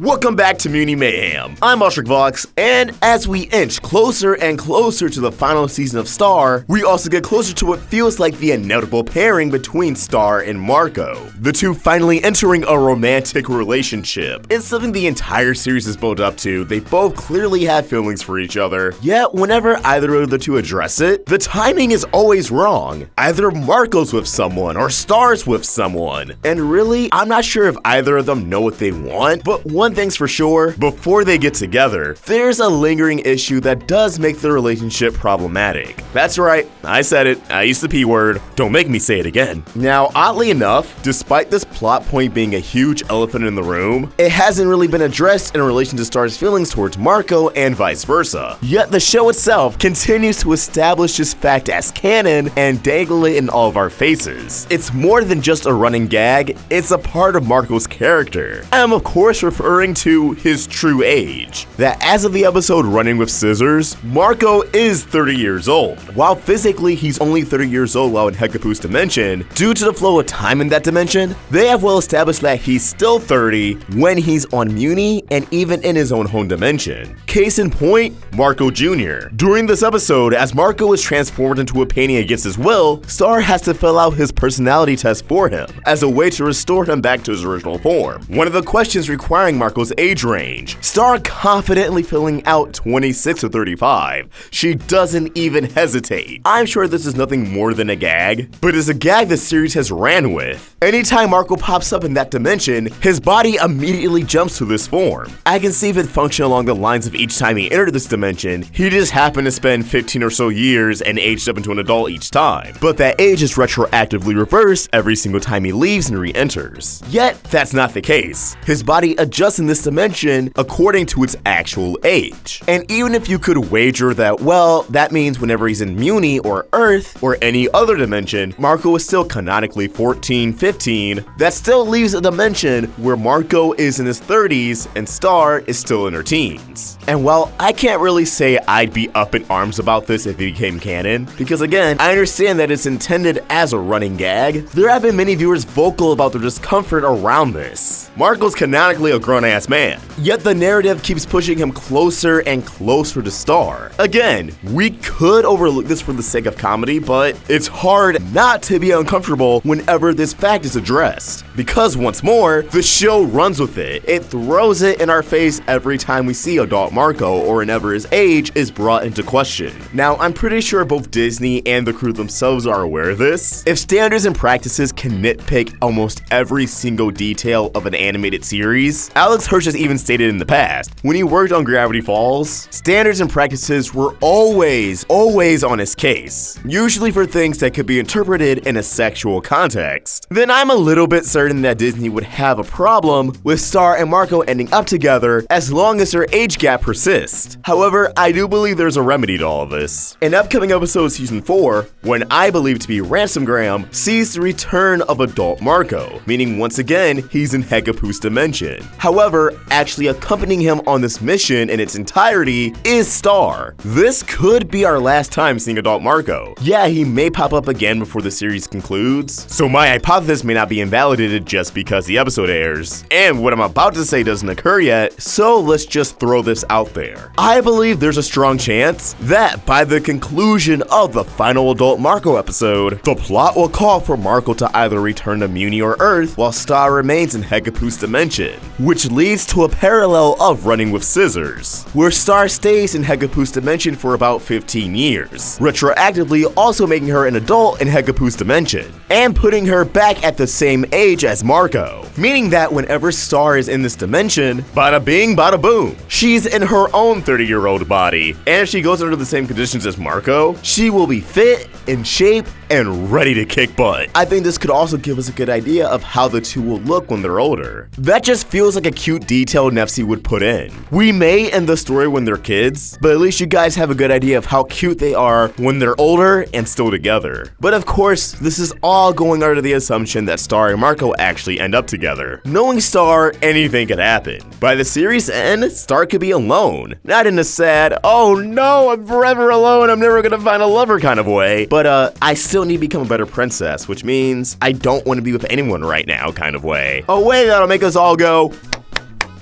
Welcome back to Muni Mayhem. I'm Vox, and as we inch closer and closer to the final season of Star, we also get closer to what feels like the inevitable pairing between Star and Marco. The two finally entering a romantic relationship. It's something the entire series is built up to. They both clearly have feelings for each other, yet whenever either of the two address it, the timing is always wrong. Either Marco's with someone or Star's with someone. And really, I'm not sure if either of them know what they want, but one thing's for sure, before they get together, there's a lingering issue that does make the relationship problematic. That's right, I said it, I used the P word, don't make me say it again. Now, oddly enough, despite this plot point being a huge elephant in the room, it hasn't really been addressed in relation to Star's feelings towards Marco and vice versa. Yet the show itself continues to establish this fact as canon and dangle it in all of our faces. It's more than just a running gag, it's a part of Marco's character. I'm of course referring to his true age. That as of the episode Running with Scissors, Marco is 30 years old. While physically he's only 30 years old while in Hecapoo's dimension, due to the flow of time in that dimension, they have well established that he's still 30 when he's on Muni and even in his own home dimension. Case in point, Marco Jr. During this episode, as Marco is transformed into a painting against his will, Star has to fill out his personality test for him as a way to restore him back to his original form. One of the questions requiring Marco's age range, Star confidently filling out 26 or 35. She doesn't even hesitate. I'm sure this is nothing more than a gag, but it's a gag the series has ran with. Anytime Marco pops up in that dimension, his body immediately jumps to this form. I can see if it functioned along the lines of each time he entered this dimension, he just happened to spend 15 or so years and aged up into an adult each time. But that age is retroactively reversed every single time he leaves and re-enters. Yet, that's not the case. His body adjusts in this dimension according to its actual age. And even if you could wager that, well, that means whenever he's in Muni or Earth or any other dimension, Marco is still canonically 14, 15, that still leaves a dimension where Marco is in his 30s and Star is still in her teens. And while I can't really say I'd be up in arms about this if it became canon, because again, I understand that it's intended as a running gag, there have been many viewers vocal about their discomfort around this. Marco's canonically a grown-ass man, yet the narrative keeps pushing him closer and closer to Star. Again, we could overlook this for the sake of comedy, but it's hard not to be uncomfortable whenever this fact is addressed. Because once more, the show runs with it. It throws it in our face every time we see adult Marco or whenever his age is brought into question. Now, I'm pretty sure both Disney and the crew themselves are aware of this. If standards and practices can nitpick almost every single detail of an animated series, Alex Hirsch has even stated in the past, when he worked on Gravity Falls, standards and practices were always on his case, usually for things that could be interpreted in a sexual context. Then I'm a little bit certain that Disney would have a problem with Star and Marco ending up together as long as their age gap persists. However, I do believe there's a remedy to all of this. In upcoming episode season 4, when I believe to be Ransomgram sees the return of adult Marco, meaning once again he's in Hecapoo's dimension. However, actually accompanying him on this mission in its entirety is Star. This could be our last time seeing adult Marco. Yeah, he may pop up again before the series concludes, so my hypothesis may not be invalidated just because the episode airs. And what I'm about to say doesn't occur yet, so let's just throw this out there. I believe there's a strong chance that by the conclusion of the final adult Marco episode, the plot will call for Marco to either return to Muni or Earth while Star remains in Hecapoo's dimension, which leads to a parallel of Running with Scissors, where Star stays in Hecapoo's dimension for about 15 years, retroactively also making her an adult in Hecapoo's dimension, and putting her back at the same age as Marco, meaning that whenever Star is in this dimension, bada bing, bada boom, she's in her own 30-year-old body, and if she goes under the same conditions as Marco, she will be fit, in shape, and ready to kick butt. I think this could also give us a good idea of how the two will look when they're older. That just feels like a cute detail Nefsy would put in. We may end the story when they're kids, but at least you guys have a good idea of how cute they are when they're older and still together. But of course, this is all going under the assumption that Star and Marco actually end up together. Knowing Star, anything could happen. By the series end, Star could be alone. Not in a sad, oh no, I'm forever alone, I'm never gonna find a lover kind of way, but I still need to become a better princess, which means I don't want to be with anyone right now kind of way. A way that'll make us all go,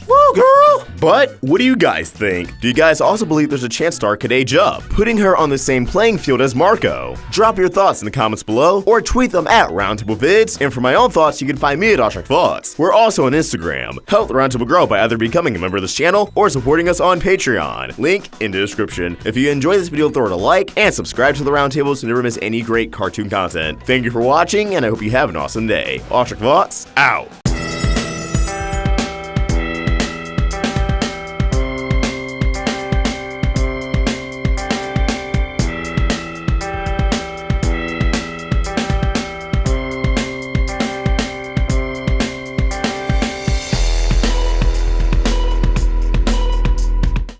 Whoa, girl! But what do you guys think? Do you guys also believe there's a chance Star could age up, putting her on the same playing field as Marco? Drop your thoughts in the comments below or tweet them at Roundtable Vids, and for my own thoughts, you can find me at OshrickVox. We're also on Instagram. Help the Roundtable grow by either becoming a member of this channel or supporting us on Patreon. Link in the description. If you enjoyed this video, throw it a like and subscribe to the Roundtable so you never miss any great cartoon content. Thank you for watching, and I hope you have an awesome day. OshrickVox, out!